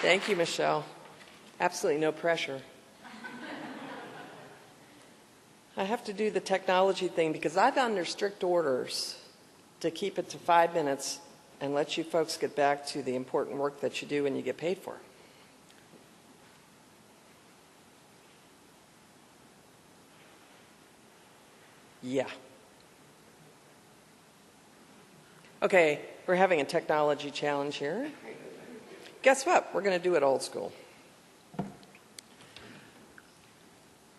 Thank you, Michelle. Absolutely no pressure. I have to do the technology thing because I've under strict orders to keep it to 5 minutes and let you folks get back to the important work that you do and you get paid for. Yeah. Okay, we're having a technology challenge here. Guess what? We're going to do it old school.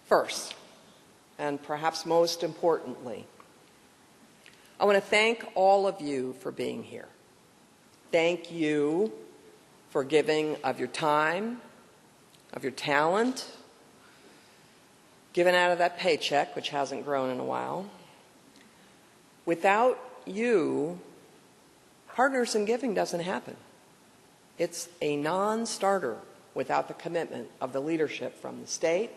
First, and perhaps most importantly, I want to thank all of you for being here. Thank you for giving of your time, of your talent, giving out of that paycheck, which hasn't grown in a while. Without you, Partners in Giving doesn't happen. It's a non-starter without the commitment of the leadership from the state,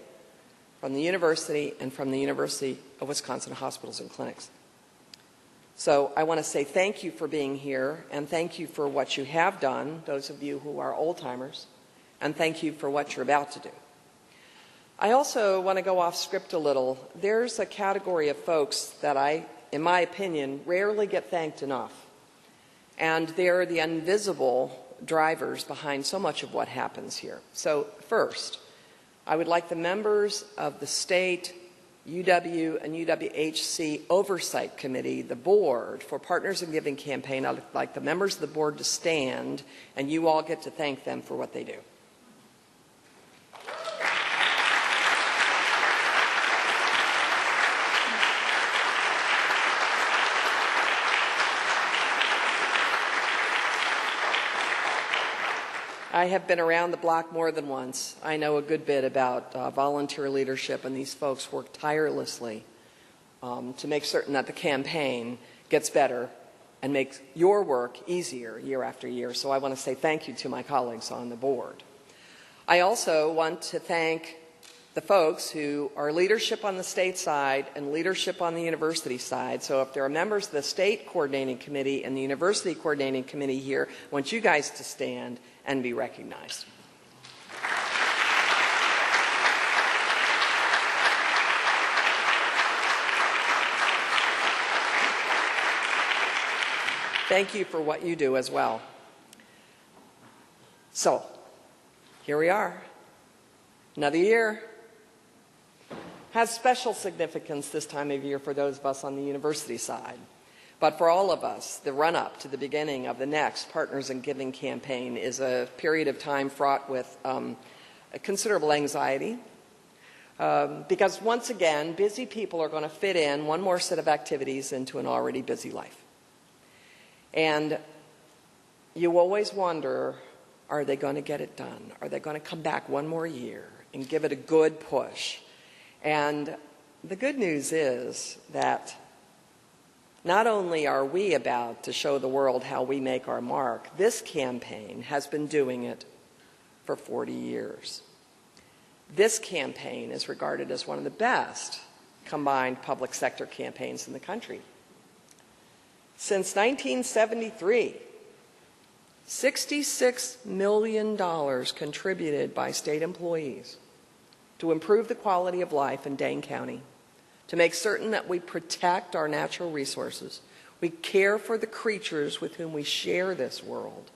from the university, and from the University of Wisconsin Hospitals and Clinics. So I want to say thank you for being here, and thank you for what you have done, those of you who are old-timers, and thank you for what you're about to do. I also want to go off script a little. There's a category of folks that I, in my opinion, rarely get thanked enough. And they're the invisible drivers behind so much of what happens here. So first, I would like the members of the state, UW and UWHC Oversight Committee, the board for Partners in Giving campaign, I'd like the members of the board to stand, and you all get to thank them for what they do. I have been around the block more than once. I know a good bit about volunteer leadership, and these folks work tirelessly to make certain that the campaign gets better and makes your work easier year after year. So I want to say thank you to my colleagues on the board. I also want to thank the folks who are leadership on the state side and leadership on the university side. So if there are members of the state coordinating committee and the university coordinating committee here, I want you guys to stand and be recognized. Thank you for what you do as well. So, here we are. Another year. Has special significance this time of year for those of us on the university side. But for all of us, the run-up to the beginning of the next Partners in Giving campaign is a period of time fraught with a considerable anxiety. Because once again, busy people are going to fit in one more set of activities into an already busy life. And you always wonder, are they going to get it done? Are they going to come back one more year and give it a good push? And the good news is that not only are we about to show the world how we make our mark, this campaign has been doing it for 40 years. This campaign is regarded as one of the best combined public sector campaigns in the country. Since 1973, $66 million contributed by state employees to improve the quality of life in Dane County, to make certain that we protect our natural resources, we care for the creatures with whom we share this world,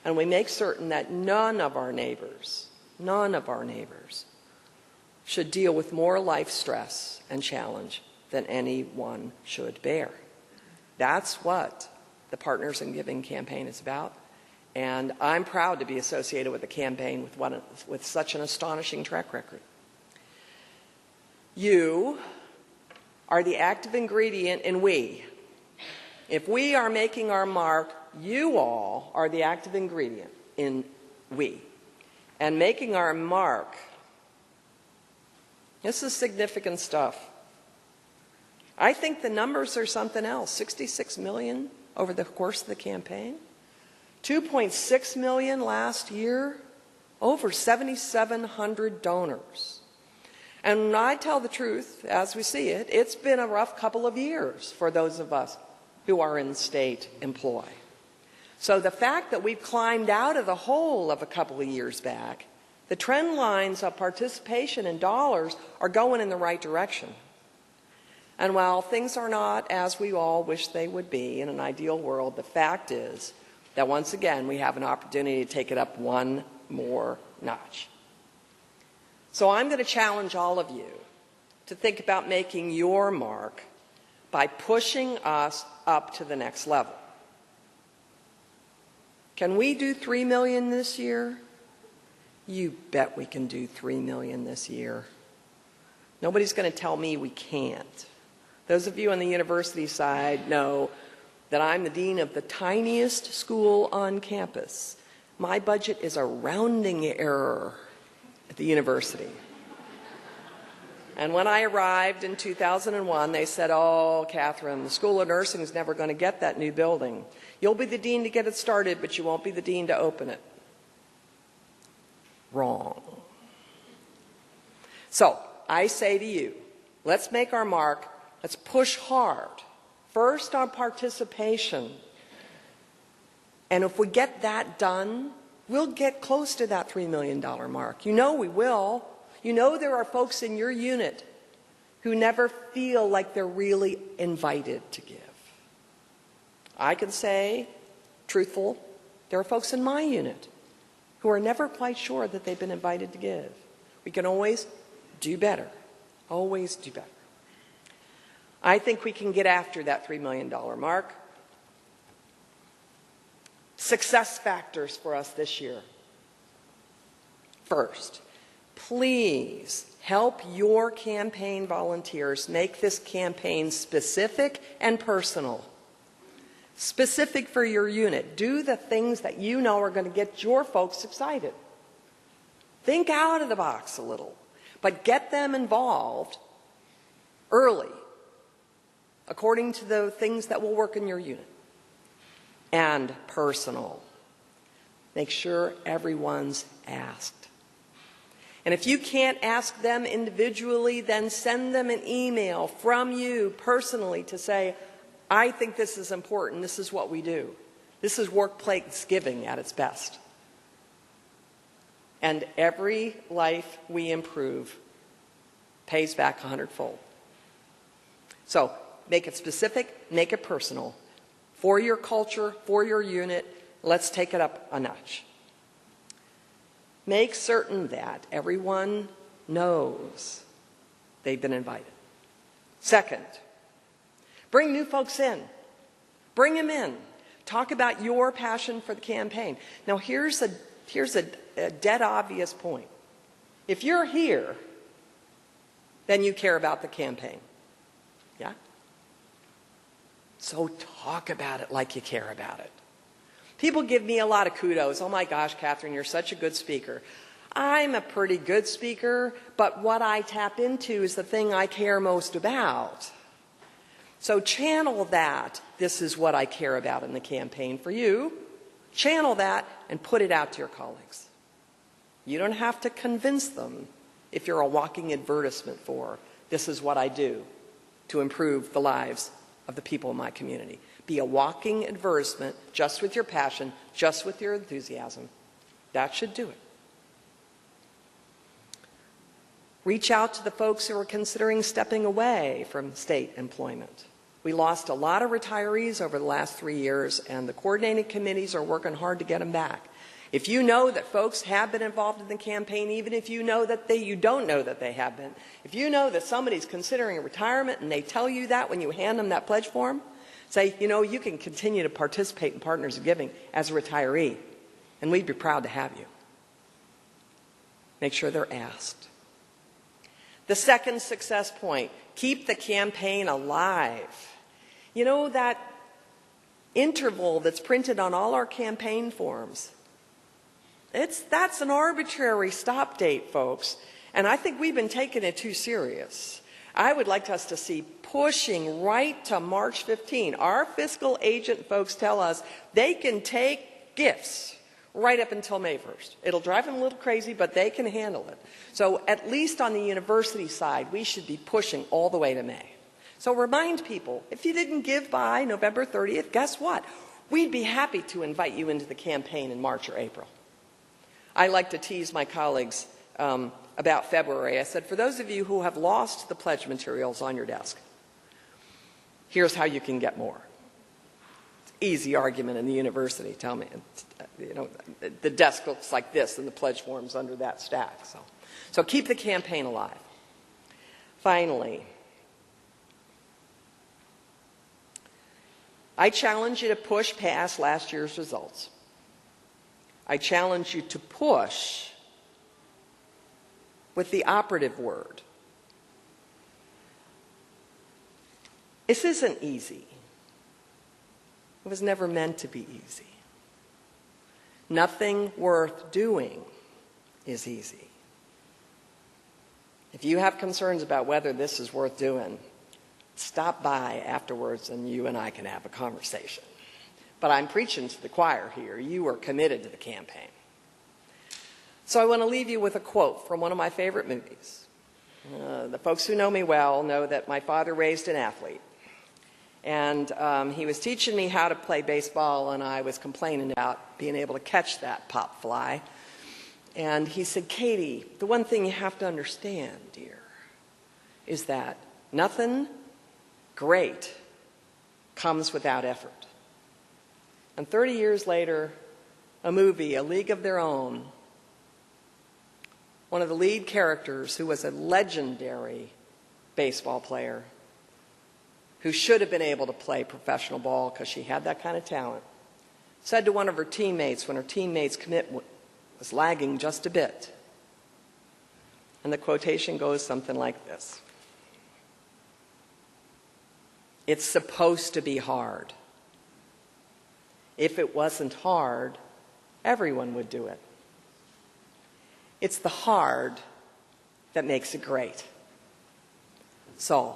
and we make certain that none of our neighbors should deal with more life stress and challenge than anyone should bear. That's what the Partners in Giving campaign is about, and I'm proud to be associated with a campaign with such an astonishing track record. You are the active ingredient in we. If we are making our mark, you all are the active ingredient in we. And making our mark, this is significant stuff. I think the numbers are something else. 66 million over the course of the campaign. 2.6 million last year. Over 7,700 donors. And when I tell the truth, as we see it, it's been a rough couple of years for those of us who are in state employ. So the fact that we've climbed out of the hole of a couple of years back, the trend lines of participation in dollars are going in the right direction. And while things are not as we all wish they would be in an ideal world, the fact is that once again we have an opportunity to take it up one more notch. So I'm going to challenge all of you to think about making your mark by pushing us up to the next level. Can we do 3 million this year? You bet we can do 3 million this year. Nobody's going to tell me we can't. Those of you on the university side know that I'm the dean of the tiniest school on campus. My budget is a rounding error at the university. And when I arrived in 2001, they said, "Oh, Katharyn, the School of Nursing is never going to get that new building. You'll be the dean to get it started, but you won't be the dean to open it." Wrong. So I say to you, let's make our mark. Let's push hard. First on participation. And if we get that done, we'll get close to that $3 million mark. You know we will. You know there are folks in your unit who never feel like they're really invited to give. I can say, truthful, there are folks in my unit who are never quite sure that they've been invited to give. We can always do better. Always do better. I think we can get after that $3 million mark. Success factors for us this year. First, please help your campaign volunteers make this campaign specific and personal. Specific for your unit. Do the things that you know are going to get your folks excited. Think out of the box a little, but get them involved early, according to the things that will work in your unit. And personal. Make sure everyone's asked. And if you can't ask them individually, then send them an email from you personally to say, "I think this is important. This is what we do. This is workplace giving at its best." And every life we improve pays back 100-fold. So make it specific, make it personal. For your culture, for your unit, let's take it up a notch. Make certain that everyone knows they've been invited. Second, bring new folks in. Bring them in. Talk about your passion for the campaign. Now here's a dead obvious point. If you're here, then you care about the campaign. Yeah? So talk about it like you care about it. People give me a lot of kudos. "Oh my gosh, Katharyn, you're such a good speaker." I'm a pretty good speaker, but what I tap into is the thing I care most about. So channel that. This is what I care about in the campaign for you. Channel that and put it out to your colleagues. You don't have to convince them if you're a walking advertisement for, "This is what I do to improve the lives of the people in my community." Be a walking advertisement just with your passion, just with your enthusiasm. That should do it. Reach out to the folks who are considering stepping away from state employment. We lost a lot of retirees over the last 3 years, and the coordinating committees are working hard to get them back. If you know that folks have been involved in the campaign, even if you know that you don't know that they have been, if you know that somebody's considering a retirement and they tell you that when you hand them that pledge form, say, "You know, you can continue to participate in Partners in Giving as a retiree, and we'd be proud to have you." Make sure they're asked. The second success point, keep the campaign alive. You know that interval that's printed on all our campaign forms? That's an arbitrary stop date, folks. And I think we've been taking it too serious. I would like us to see pushing right to March 15. Our fiscal agent folks tell us they can take gifts right up until May 1st. It'll drive them a little crazy, but they can handle it. So at least on the university side, we should be pushing all the way to May. So remind people, if you didn't give by November 30th, guess what? we'd be happy to invite you into the campaign in March or April. I like to tease my colleagues about February. I said, for those of you who have lost the pledge materials on your desk, here's how you can get more. Easy argument in the university. Tell me, the desk looks like this and the pledge form's under that stack. So keep the campaign alive. Finally, I challenge you to push past last year's results. I challenge you to push with the operative word. This isn't easy. It was never meant to be easy. Nothing worth doing is easy. If you have concerns about whether this is worth doing, stop by afterwards and you and I can have a conversation. But I'm preaching to the choir here. You are committed to the campaign. So I want to leave you with a quote from one of my favorite movies. The folks who know me well know that my father raised an athlete. And he was teaching me how to play baseball, and I was complaining about being able to catch that pop fly. And he said, Katie, the one thing you have to understand, dear, is that nothing great comes without effort. And 30 years later, a movie, A League of Their Own, one of the lead characters, who was a legendary baseball player, who should have been able to play professional ball because she had that kind of talent, said to one of her teammates when her teammate's commitment was lagging just a bit, and the quotation goes something like this: "It's supposed to be hard. If it wasn't hard, everyone would do it. It's the hard that makes it great." So,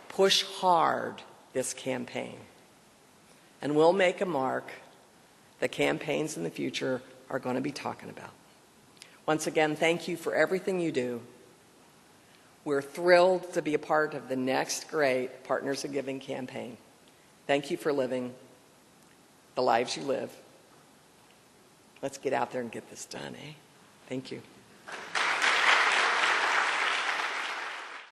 push hard this campaign, and we'll make a mark that campaigns in the future are going to be talking about. Once again, thank you for everything you do. We're thrilled to be a part of the next great Partners in Giving campaign. Thank you for living the lives you live. Let's get out there and get this done, eh? Thank you.